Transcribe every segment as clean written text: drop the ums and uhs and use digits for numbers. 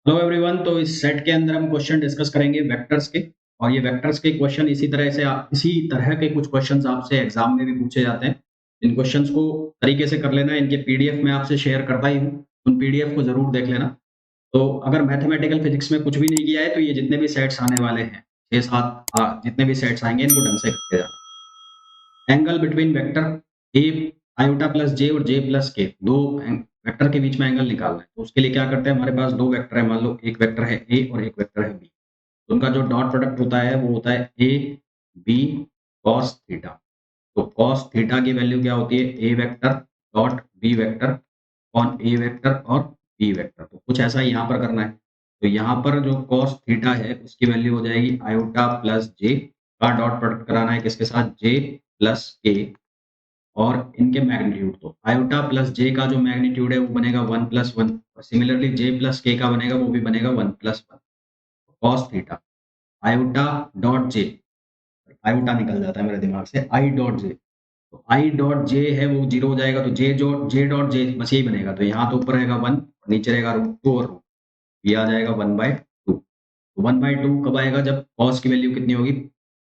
Hello everyone. तो इस set के अंदर हम क्वेश्चन डिस्कस करेंगे वेक्टर्स के। और ये वेक्टर्स के क्वेश्चन इसी तरह के कुछ क्वेश्चंस आपसे एग्जाम में भी पूछे जाते हैं। इन क्वेश्चंस को तरीके से कर लेना। इनके पीडीएफ मैं आपसे शेयर करता ही हूँ, उन पीडीएफ को जरूर देख लेना। तो अगर मैथमेटिकल फिजिक्स में कुछ भी नहीं किया है तो ये जितने भी सेट्स आने वाले हैं, 6-7 जितने भी सेट्स आएंगे इनको ढंग से करके जाना। Angle between vector a iota plus j और जे प्लस के, दो वेक्टर के बीच में एंगल निकालना है। तो उसके लिए क्या करते हैं, हमारे पास दो वेक्टर है, मान लो एक वेक्टर है ए और एक वेक्टर है बी। तो उनका जो डॉट प्रोडक्ट होता है वो होता है ए बी कॉस थीटा। तो कॉस थीटा की वैल्यू क्या होती है, a vector dot b vector on a vector और बी वेक्टर। तो कुछ ऐसा यहाँ पर करना है। तो यहाँ पर जो cos थीटा है उसकी वैल्यू हो जाएगी आयोटा प्लस जे का डॉट प्रोडक्ट कराना है किसके साथ, जे प्लस के और इनके मैग्नीट्यूड। तो आयोटा प्लस जे का जो मैग्नीट्यूड है वो बनेगा 1+1 और सिमिलरली जे प्लस के का बनेगा वो भी बनेगा 1+1। Cos theta iota dot J, iota निकल जाता है मेरे दिमाग से, आई डॉट जे। तो आई डॉट जे है वो जीरो हो जाएगा, तो जे डॉट जे बस यही बनेगा। तो यहाँ तो ऊपर रहेगा 1, नीचे रहेगा √2 और ये आ जाएगा 1/2। 1/2 कब आएगा, जब कॉस की वैल्यू कितनी होगी,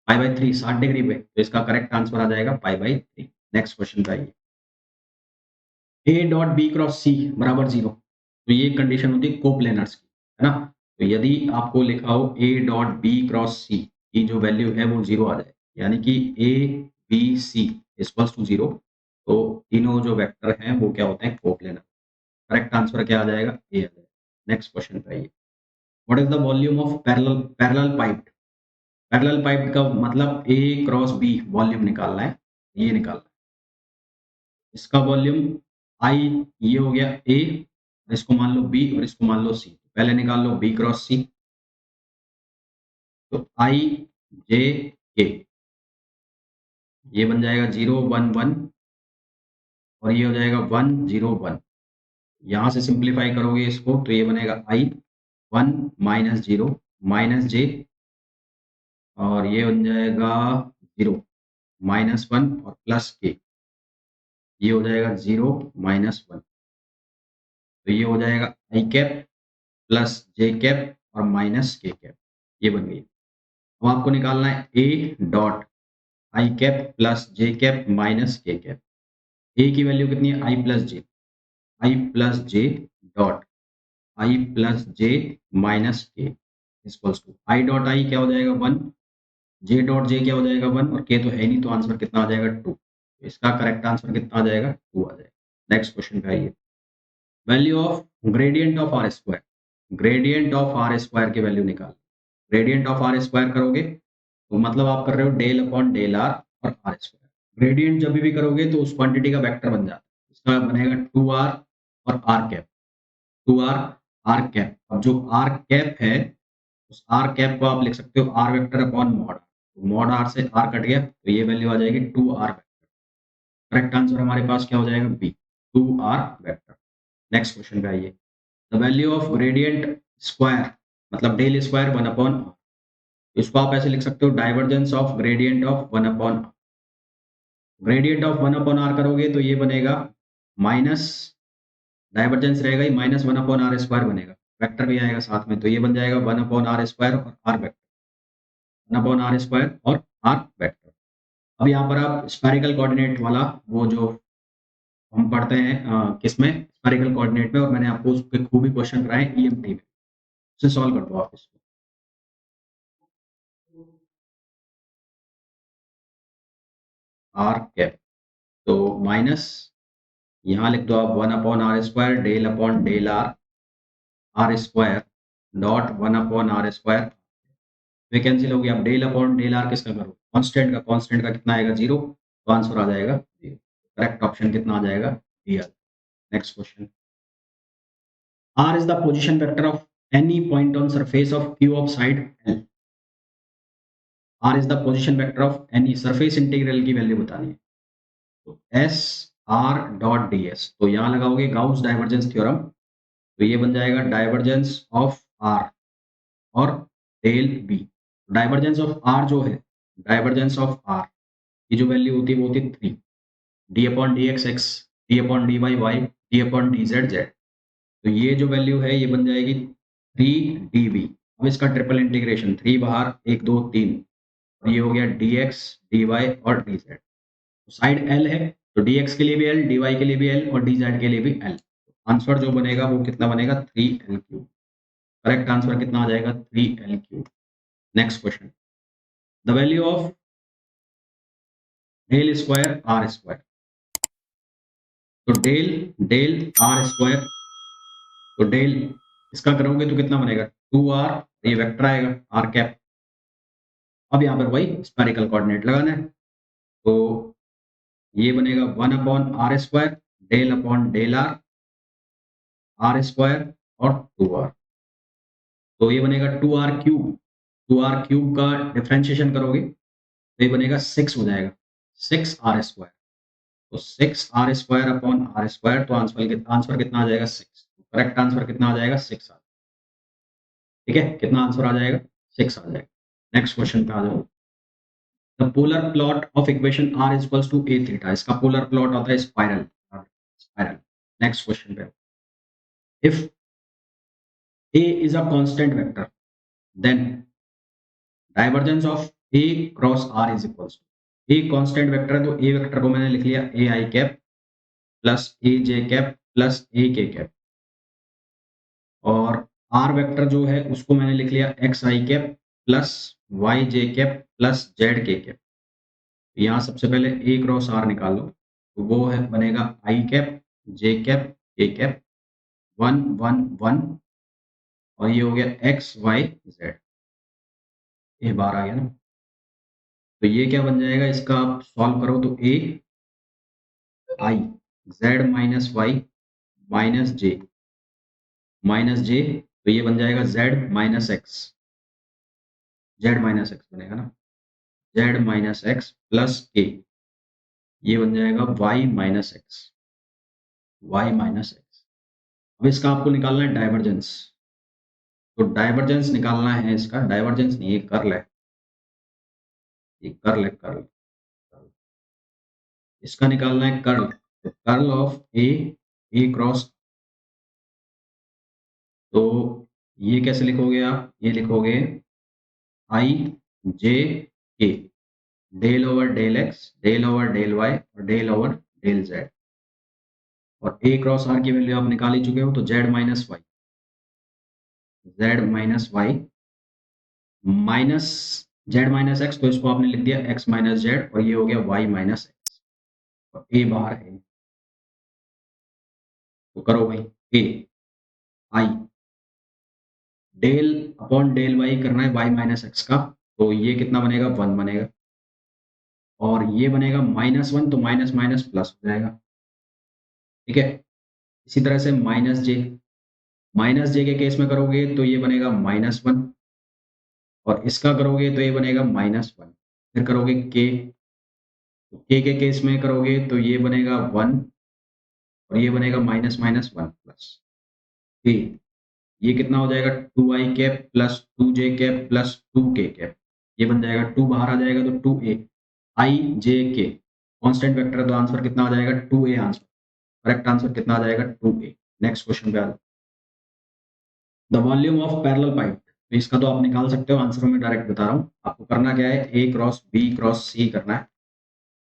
पाई/3 60 डिग्री पे। तो इसका करेक्ट आंसर आ जाएगा पाई/3। नेक्स्ट क्वेश्चन पे आइए। ए डॉट बी क्रॉस सी बराबर 0। तो ये कंडीशन होती है कोप्लेनर्स की, है ना। तो यदि आपको लिखा हो ए डॉट बी क्रॉस सी की जो वैल्यू है वो 0 आ जाए, यानी कि A B C equals to 0, तो तीनों जो वेक्टर हैं वो क्या होते हैं, कोप्लेनर। करेक्ट आंसर क्या आ जाएगा, ए आ जाएगा। नेक्स्ट क्वेश्चन पे आइए। What is the volume of parallel pipe. Parallel pipe का मतलब ए क्रॉस बी वॉल्यूम निकालना है, ये निकालना है। इसका वॉल्यूम आई, ये हो गया ए, इसको मान लो बी और इसको मान लो सी। पहले निकाल लो बी क्रॉस सी। तो आई जे के, ये बन जाएगा 0 1 1 और ये हो जाएगा 1 0 1। यहाँ से सिंप्लीफाई करोगे इसको तो ये बनेगा आई 1 - 0 - जे और ये बन जाएगा 0 - 1 और प्लस के, ये हो जाएगा 0 - 1। तो ये हो जाएगा i cap plus j cap और माइनस के कैप, ये बन गई। अब आपको निकालना है a dot i cap plus j cap minus k cap. A की वैल्यू कितनी है, i plus j dot i plus j minus k equals to i dot i क्या हो जाएगा 1, जे डॉट जे क्या हो जाएगा 1 और के तो है नहीं, तो आंसर कितना आ जाएगा 2। इसका करेक्ट आंसर कितना आ जाएगा, 2 आ जाएगा। नेक्स्ट क्वेश्चन पे आइए। Value of gradient of r square, gradient of r square की वैल्यू निकाल। ग्रेडियंट ऑफ आर स्क्वायर करोगे तो मतलब आप कर रहे हो डेल अपॉन डेल आर और आर स्क्वायर। ग्रेडियंट जब भी करोगे तो उस क्वांटिटी का वेक्टर बन जाता है, इसका बनेगा 2r और are cap, 2r are cap. अब जो आर कैप है उस आर कैप को आप लिख सकते हो आर वेक्टर अपॉन मॉड, तो मॉड आर से आर कट गया तो ये वैल्यू आ जाएगी 2r वेक्टर। करेक्ट आंसर हमारे पास क्या हो जाएगा, B, 2r vector. Next question पे आइए। The value of gradient square मतलब डेल स्क्वायर 1/r। इसको आप ऐसे लिख सकते हो divergence of gradient of 1/r। Gradient of 1/r करोगे तो ये बनेगा माइनस, डाइवर्जेंस रहेगा ही, -1/r स्क्वायर बनेगा, वेक्टर भी आएगा साथ में, तो ये बन जाएगा 1/r स्क्वायर और आर वेक्टर, 1/r स्क्वायर और आर वेक्टर। अब यहाँ पर आप स्फेरिकल कोऑर्डिनेट वाला वो जो हम पढ़ते हैं किसमें, स्फेरिकल कोऑर्डिनेट में, और मैंने आपको उस पे खूबी क्वेश्चन कराए ईएमटी में, उसे सॉल्व कर दो आप इसको। आर कैप, तो माइनस, यहाँ लिख दो आप 1/r square del upon del r r square dot 1/r square. वैकेंसी लोगे आप डेल अपॉन डेल आर किसका करो, कांस्टेंट का, कांस्टेंट का कितना आएगा 0, तो आंसर आ जाएगा 0। करेक्ट ऑप्शन कितना आ जाएगा, d. Next question. R is the position vector of any point on surface of q of side l. R is the position vector of any, surface integral की value बतानी है। तो s r dot d s, तो यहाँ लगाओगे Gauss divergence theorem, तो ये बन जाएगा डाइवर्जेंस ऑफ आर और del b. Divergence of r जो है, डाइवर्जेंस ऑफ आर की जो वैल्यू होती है वो होती है 3, d upon d x x, d upon d y y, d upon d z z. तो ये जो वैल्यू है ये बन जाएगी 3dv। अब इसका ट्रिपल इंटीग्रेशन, 3 बाहर 1 2 3, और ये हो गया dx dy और dz। साइड l है तो dx के लिए भी l, dy के लिए भी l और dz के लिए भी l। आंसर जो बनेगा वो कितना बनेगा 3l3। करेक्ट आंसर कितना आ जाएगा 3l3। Next question, the value of del square r square. तो डेल डेल आर स्क्वायर, तो डेल इसका करोगे तो कितना बनेगा 2r, ये वेक्टर आएगा r कैप। अब यहाँ पर वही स्फेरिकल कोऑर्डिनेट लगाना है, तो ये बनेगा 1/r², del upon del r² और 2r। तो ये बनेगा 2r³ 2r³ का डिफरेंशिएशन करोगे तो ये बनेगा 6 हो जाएगा, 6r²। तो 6r² अपॉन r², तो आंसर कितना आ जाएगा 6। करेक्ट आंसर कितना आ जाएगा 6 आ। ठीक है, कितना आंसर आ जाएगा 6 आ जाएगा। नेक्स्ट क्वेश्चन पे आ जाओ। The polar plot of equation r equals to a theta. इसका पोलर प्लॉट होता है स्पाइरल, स्पाइरल। नेक्स्ट क्वेश्चन पे, if a is a constant vector then divergence of a cross r is equals to, a constant vector है तो a vector को मैंने लिख लिया a I cap plus a j cap plus a k cap, और r vector जो है उसको मैंने लिख लिया x I cap plus y j cap plus z k cap. यहाँ सबसे पहले a क्रॉस r निकाल लो, तो वो है बनेगा I cap j cap k cap 1 1 1, और ये हो गया x y z, ये बार आ गया ना। तो ये क्या बन जाएगा, इसका आप सॉल्व करो तो a I z minus y minus j, तो ये बन जाएगा z minus x, z minus x बनेगा ना, z माइनस एक्स प्लस के, ये बन जाएगा y minus x, y minus x. अब इसका आपको निकालना है डाइवर्जेंस, तो डाइवर्जेंस निकालना है इसका, डाइवर्जेंस नहीं, ये कर्ल है, ये कर्ल है, कर्ल। इसका निकालना है कर्ल, तो कर्ल ऑफ ए क्रॉस, तो ये कैसे लिखोगे आप, ये लिखोगे i j k, del over del x, del over del y और डेल ओवर डेल जेड, और ए क्रॉस आर की वैल्यू आप निकाल ही चुके हो, तो z minus y, z minus y minus z minus x, तो इसको आपने लिख दिया एक्स माइनस जेड, और ये हो गया वाई माइनस एक्स, और ए बाहर है, तो करो भाई ए आई डेल अपॉन डेल वाई करना है वाई माइनस एक्स का, तो ये कितना बनेगा 1 बनेगा, और ये बनेगा -1, तो माइनस माइनस प्लस हो जाएगा। ठीक है, इसी तरह से माइनस जे के केस में करोगे तो ये बनेगा -1, और इसका करोगे तो ये बनेगा -1, फिर करोगे के, तो के केस में करोगे तो ये बनेगा 1, और ये बनेगा माइनस माइनस 1 प्लस के, ये कितना हो जाएगा 2i cap plus 2j cap plus 2k cap, ये बन जाएगा 2 बाहर आ जाएगा तो 2a आई जे के, कॉन्स्टेंट वेक्टर है तो आंसर कितना आ जाएगा 2a आंसर। करेक्ट आंसर कितना आ जाएगा 2a। नेक्स्ट क्वेश्चन पे आ जाओ, the volume of parallel pipe. तो इसका तो आप निकाल सकते हो, आंसर में डायरेक्ट बता रहा हूँ, आपको करना क्या है a cross b cross c करना है,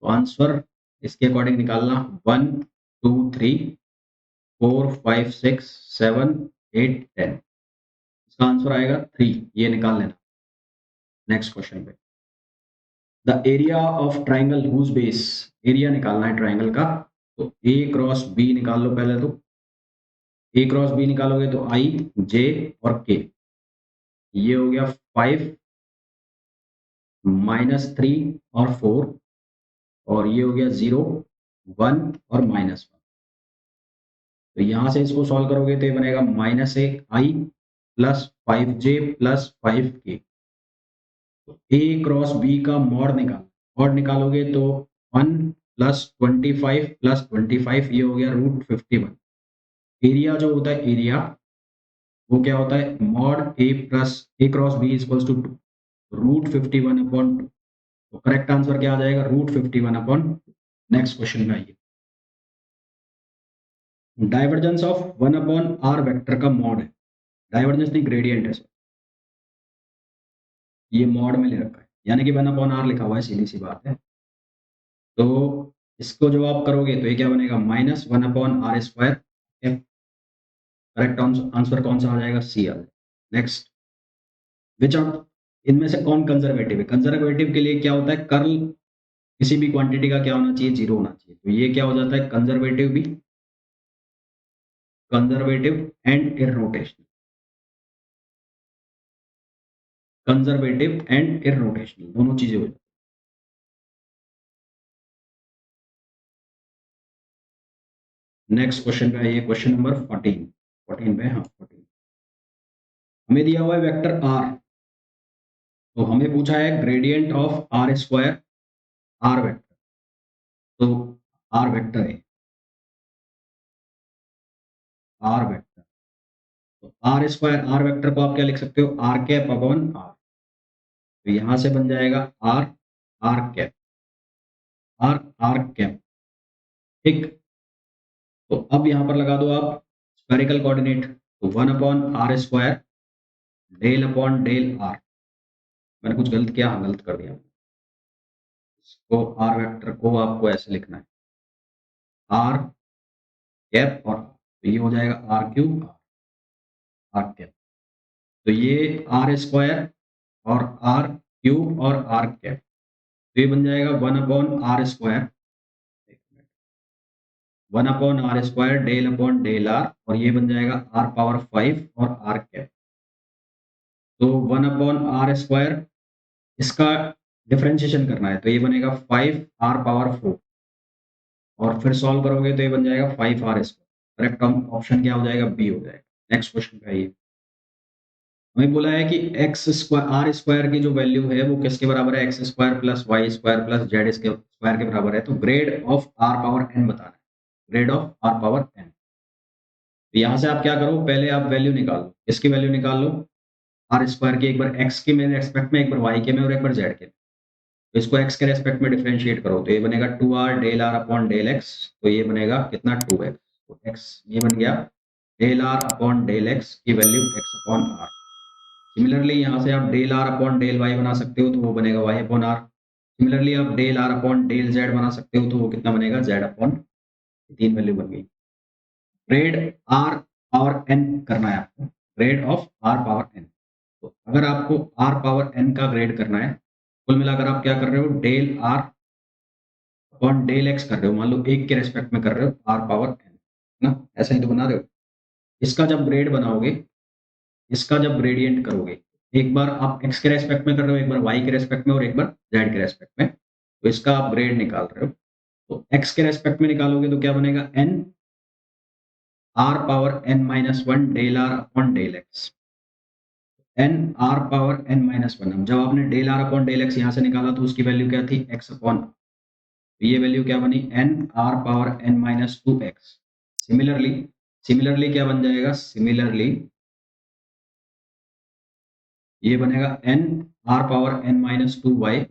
तो आंसर इसके अकॉर्डिंग निकालना 1 2 3 4 5 6 7 8 10, इसका आंसर आएगा 3, ये निकाल लेना। नेक्स्ट क्वेश्चन पे, the area of triangle whose base, area निकालना है ट्राइंगल का, तो a क्रॉस b निकाल लो पहले, तो a क्रॉस b निकालोगे तो i j और k, ये हो गया 5 -3 और 4, और ये हो गया 0 1 और -1, तो यहाँ से इसको सॉल्व करोगे तो ये बनेगा -1i plus 5j plus 5k, तो a क्रॉस b का मॉड निकालोगे तो 1 प्लस 25 प्लस 25, ये हो गया √51। एरिया जो होता है एरिया, वो क्या होता है mod a cross b equals to √51/2, तो करेक्ट आंसर क्या आ जाएगा √51/2। नेक्स्ट क्वेश्चन में आइए, डाइवर्जेंस ऑफ 1/r वेक्टर का मॉड है, डाइवर्जेंस नहीं, ग्रेडियंट है सर, ये मॉड में ले रखा है, यानी कि 1/r लिखा हुआ है, सीधी सी बात है। तो इसको जब आप करोगे तो ये क्या बनेगा, -1/r²। करेक्ट आंसर कौन सा आ जाएगा, सी आ जाएगा। नेक्स्ट, विच आउट, इनमें से कौन कंजर्वेटिव है? कंजर्वेटिव के लिए क्या होता है, कर्ल किसी भी क्वांटिटी का क्या होना चाहिए, 0 होना चाहिए। तो ये क्या हो जाता है, कंजर्वेटिव भी, कंजर्वेटिव एंड इररोटेशनल, कंजर्वेटिव एंड इररोटेशनल दोनों चीजें हो जाती हैं। नेक्स्ट क्वेश्चन का ये क्वेश्चन नंबर 14, 14 पे, हाँ 14। हमें दिया हुआ है वेक्टर आर, तो हमें पूछा है gradient of r², r vector. तो आर वेक्टर है, आर वेक्टर, तो r² आर वेक्टर को आप क्या लिख सकते हो, r⁻/r। तो यहां से बन जाएगा r, r⁻, r, r⁻। ठीक, तो अब यहां पर लगा दो आप स्फेरिकल कोऑर्डिनेट, तो 1/r², डेल/डेल r। मैंने कुछ गलत किया, हाँ गलत कर दिया। इसको आर वेक्टर को आपको ऐसे लिखना है, r⁻, और तो ये हो जाएगा r³ r⁻। तो ये r² और r³ और r⁻, तो ये बन जाएगा 1/r², 1/r² डेल/डेल r, और ये बन जाएगा r⁻5 और r⁻। तो 1/r², इसका डिफरेंशिएशन करना है, तो ये बनेगा 5r⁻4, और फिर सॉल्व करोगे तो ये बन जाएगा 5r²। करेक्ट ऑप्शन क्या हो जाएगा, बी हो जाएगा। नेक्स्ट क्वेश्चन का ये हमें बोला है कि r² की जो वैल्यू है वो किसके बराबर है, x² + y² + z² के बराबर है। तो ग्रेड ऑफ r⁻n बताना है, ग्रेड ऑफ r⁻n। तो यहाँ से आप क्या करो, पहले आप वैल्यू निकालो, इसकी वैल्यू निकाल लो, r² की, एक बार x के में रेस्पेक्ट में, एक बार y के में, और एक बार z के में। तो इसको x के रेस्पेक्ट में डिफरेंशिएट करो, तो ये बनेगा 2r del r upon del x। तो ये बनेगा कितना, 2x। तो x ये बन गया del r upon del x की value x upon r। Similarly यहाँ से आप del r upon del y बना सकते हो, तो वो बनेगा y अपॉन r। सिमिलरली आप del r upon del z बना सकते हो, तो वो कितना बनेगा, z अपॉन, तीन वैल्यू बन गई। ग्रेड r पावर n करना है आपको, grade of r power n। तो अगर आपको r पावर n का ग्रेड करना है, कुल मिलाकर आप क्या कर रहे हो, del r upon del x कर रहे हो, मान लो एक के रेस्पेक्ट में कर रहे हो, r पावर n, ना ऐसा ही तो बना रहे हो। इसका जब ग्रेड बनाओगे, इसका जब ग्रेडियंट करोगे, एक बार आप x के रेस्पेक्ट में कर रहे हो, एक बार y के रेस्पेक्ट में, और एक बार z के रेस्पेक्ट में, तो इसका आप ग्रेड निकाल रहे हो। तो x के रेस्पेक्ट में निकालोगे तो क्या बनेगा, n r power n-1 del r upon del x, n r power n-1। जब आपने del r upon del x यहाँ से निकाला तो उसकी वैल्यू क्या थी, x अपॉन, तो ये वैल्यू क्या बनी, n r power n-2x। Similarly, similarly क्या बन जाएगा, सिमिलरली ये बनेगा n r पावर n-2y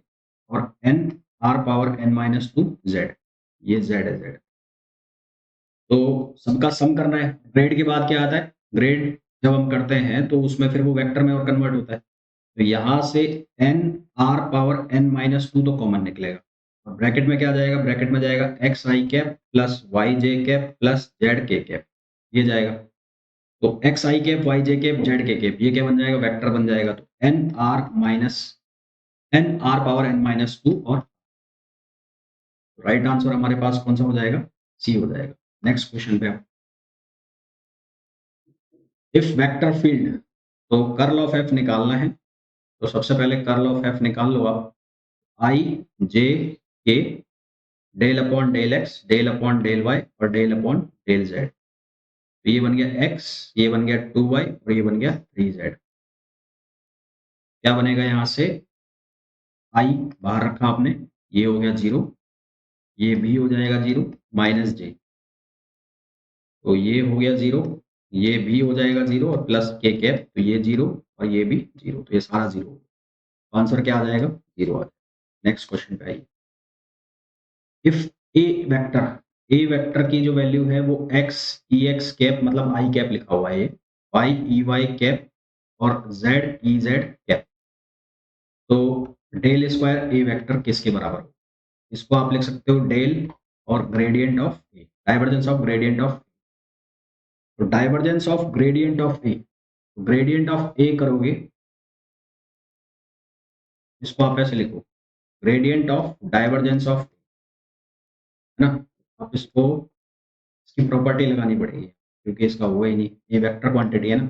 और n r पावर n-2z। ये z है, z। तो सबका सम करना है। ग्रेड के बाद क्या आता है, ग्रेड जब हम करते हैं तो उसमें फिर वो वेक्टर में और कन्वर्ट होता है। तो यहाँ से n r पावर n-2 तो कॉमन निकलेगा, और ब्रैकेट में क्या आ जाएगा, ब्रैकेट में जाएगा xi plus yj plus zk, ये जाएगा। तो xi y j z ये क्या बन जाएगा, वेक्टर बन जाएगा। तो n r पावर n-2, और राइट आंसर हमारे पास कौन सा हो जाएगा, सी हो जाएगा। नेक्स्ट क्वेश्चन पे आप, इफ वेक्टर फील्ड, तो कर्ल ऑफ एफ निकालना है। तो सबसे पहले कर्ल ऑफ एफ निकाल लो आप, i j k del upon del x, del upon del y, और डेल अपॉन डेल जेड। तो ये बन गया x, ये बन गया 2y, और ये बन गया 3z। क्या बनेगा यहाँ से, i बाहर रखा आपने, ये हो गया 0, ये भी हो जाएगा 0, माइनस j, तो ये हो गया 0, ये भी हो जाएगा 0, और प्लस k कैप, तो ये 0 और ये भी 0, तो ये सारा 0। आंसर क्या आ जाएगा, 0 आ जाएगा। नेक्स्ट क्वेश्चन पे आइए, इफ ए वेक्टर की जो वैल्यू है वो x e x कैप, मतलब i कैप लिखा हुआ है ये, वाई ई वाई कैप और जेड ई जेड कैप। तो डेल स्क्वायर ए वेक्टर किसके बराबर हो? इसको आप लिख सकते हो डेल और gradient of a, divergence of gradient of. तो divergence of gradient of a, gradient of a करोगे, इसको आप ऐसे लिखो, ग्रेडियंट ऑफ डाइवर्जेंस ऑफ, है ना। आप इसको, इसकी प्रॉपर्टी लगानी पड़ेगी क्योंकि इसका हुआ ही नहीं, ये वेक्टर क्वांटिटी है ना।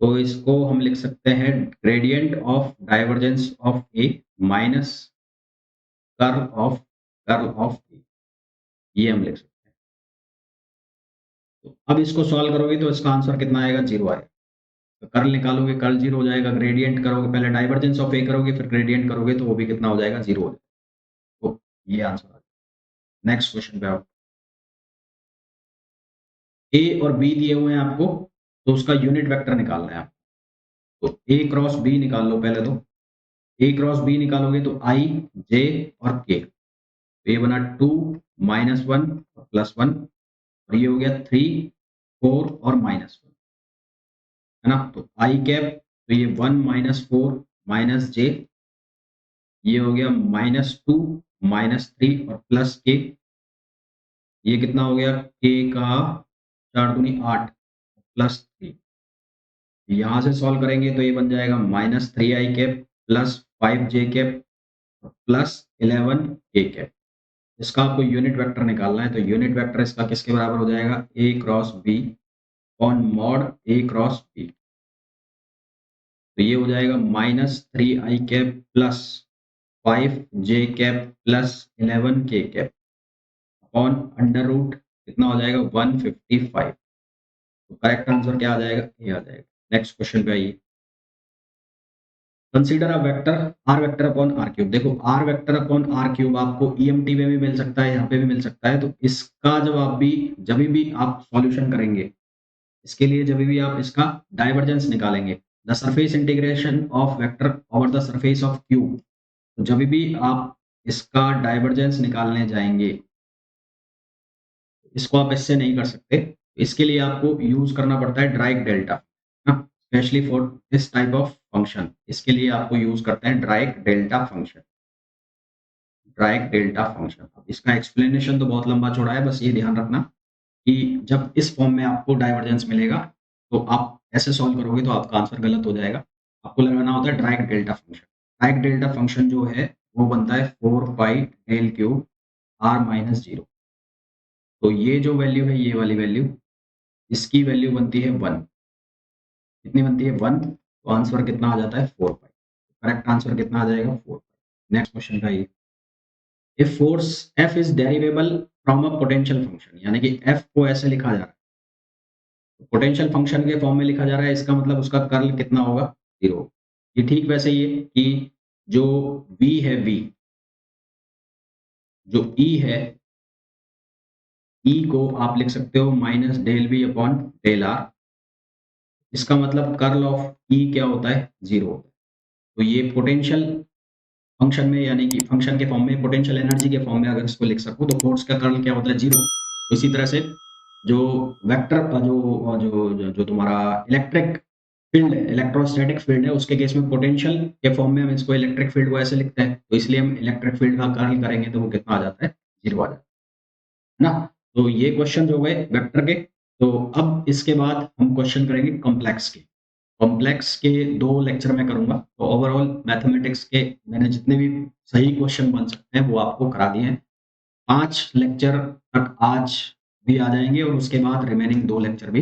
तो इसको हम लिख सकते हैं gradient of divergence of a minus curl of a, ये हम लिख सकते हैं। तो अब इसको सॉल्व करोगे तो इसका आंसर कितना आएगा? 0 आएगा। तो कर्ल निकालोगे, कर्ल 0 हो जाएगा। ग्रेडियंट करोगे, पहले डाइवर्जेंस ऑफ ए करोगे फिर ग्रेडियंट करोगे तो वो भी कितना हो जाएगा? 0 हो जाएगा। तो ये आंसर आ जाएगा। नेक्स्ट क्वेश्चन पे आओ। ए और बी दिए हुए हैं आपको, तो उसका यूनिट वेक्टर निकालना है आपको। तो ए क्रॉस बी निकाल लो पहले तो। ए क्रॉस बी निकालोगे तो आई जे और के। तो ये बना 2 -1 और +1, और ये हो गया 3 4 और -1, है ना। तो आई कैप, तो ये 1 -4 -j, ये हो गया -2 -3 और प्लस के, ये कितना हो गया? के का 4 दूनी 8 +3। यहाँ से सॉल्व करेंगे तो ये बन जाएगा -3i कैप +5j कैप +11 के कैप। इसका आपको यूनिट वेक्टर निकालना है, तो यूनिट वेक्टर इसका किसके बराबर हो जाएगा? A cross b on mod a cross b. तो ये हो जाएगा -3i कैप +5j कैप +11 के कैप अपॉन अंडर रूट कितना हो जाएगा? 155। तो करेक्ट आंसर क्या आ जाएगा? ये आ जाएगा। नेक्स्ट क्वेश्चन पे आइए। Consider a vector r vector upon r cube. देखो r vector upon r cube आपको ईएमटी में भी मिल सकता है, यहाँ पे भी मिल सकता है। तो इसका जवाब भी जब भी आप सॉल्यूशन करेंगे, इसके लिए जब भी आप इसका डाइवर्जेंस निकालेंगे, the surface integration of vector over the surface of cube, तो जब भी आप इसका डाइवर्जेंस निकालने जाएंगे, इसको आप इससे नहीं कर सकते। इसके लिए आपको यूज करना पड़ता है direct delta, specially for this type of function. इसके लिए आपको यूज करते हैं direct delta function, direct delta function. इसका एक्सप्लेनेशन तो बहुत लंबा चौड़ा है, बस ये ध्यान रखना कि जब इस फॉर्म में आपको डाइवर्जेंस मिलेगा तो आप ऐसे सॉल्व करोगे तो आपका आंसर गलत हो जाएगा। आपको लगाना होता है direct delta function. Direct delta function जो है वो बनता है 4 पाई डेल क्यूब r-0। तो ये जो वैल्यू है, ये वाली वैल्यू, इसकी वैल्यू बनती है 1। कितनी बनती है? 1। तो आंसर कितना आ जाता है? 4 पाई। करेक्ट आंसर कितना आ जाएगा? 4 पाई। नेक्स्ट क्वेश्चन का ये, if force F is derivable from a potential function, यानी कि F को ऐसे लिखा जा रहा है, पोटेंशियल फंक्शन के फॉर्म में लिखा जा रहा है, इसका मतलब उसका कर्ल कितना होगा? 0। ये ठीक वैसे ही है कि जो V है, V, जो E है, E को आप लिख सकते हो minus del V upon del R। इसका मतलब कर्ल ऑफ E क्या होता है? 0 होता है। तो ये पोटेंशियल फंक्शन में, यानी कि फंक्शन के फॉर्म में, पोटेंशियल एनर्जी के फॉर्म में अगर इसको लिख सकूं तो फोर्स का कर्ल क्या होता है? 0। इसी तरह से जो वेक्टर जो तुम्हारा इलेक्ट्रिक फील्ड है, इलेक्ट्रोस्टैटिक फील्ड है, उसके केस में पोटेंशियल के फॉर्म में हम इसको इलेक्ट्रिक फील्ड को ऐसे लिखते हैं, तो इसलिए हम इलेक्ट्रिक फील्ड का कर्ल करेंगे तो वो कितना आ जाता है? 0 आ जाता है ना। तो ये क्वेश्चन हो गए वेक्टर के। तो अब इसके बाद हम क्वेश्चन करेंगे कॉम्प्लेक्स के। कॉम्प्लेक्स के 2 लेक्चर मैं करूंगा, तो ओवरऑल मैथमेटिक्स के मैंने जितने भी सही क्वेश्चन बन सकते हैं वो आपको करा दिए हैं। 5 लेक्चर तक आज भी आ जाएंगे और उसके बाद रिमेनिंग 2 लेक्चर भी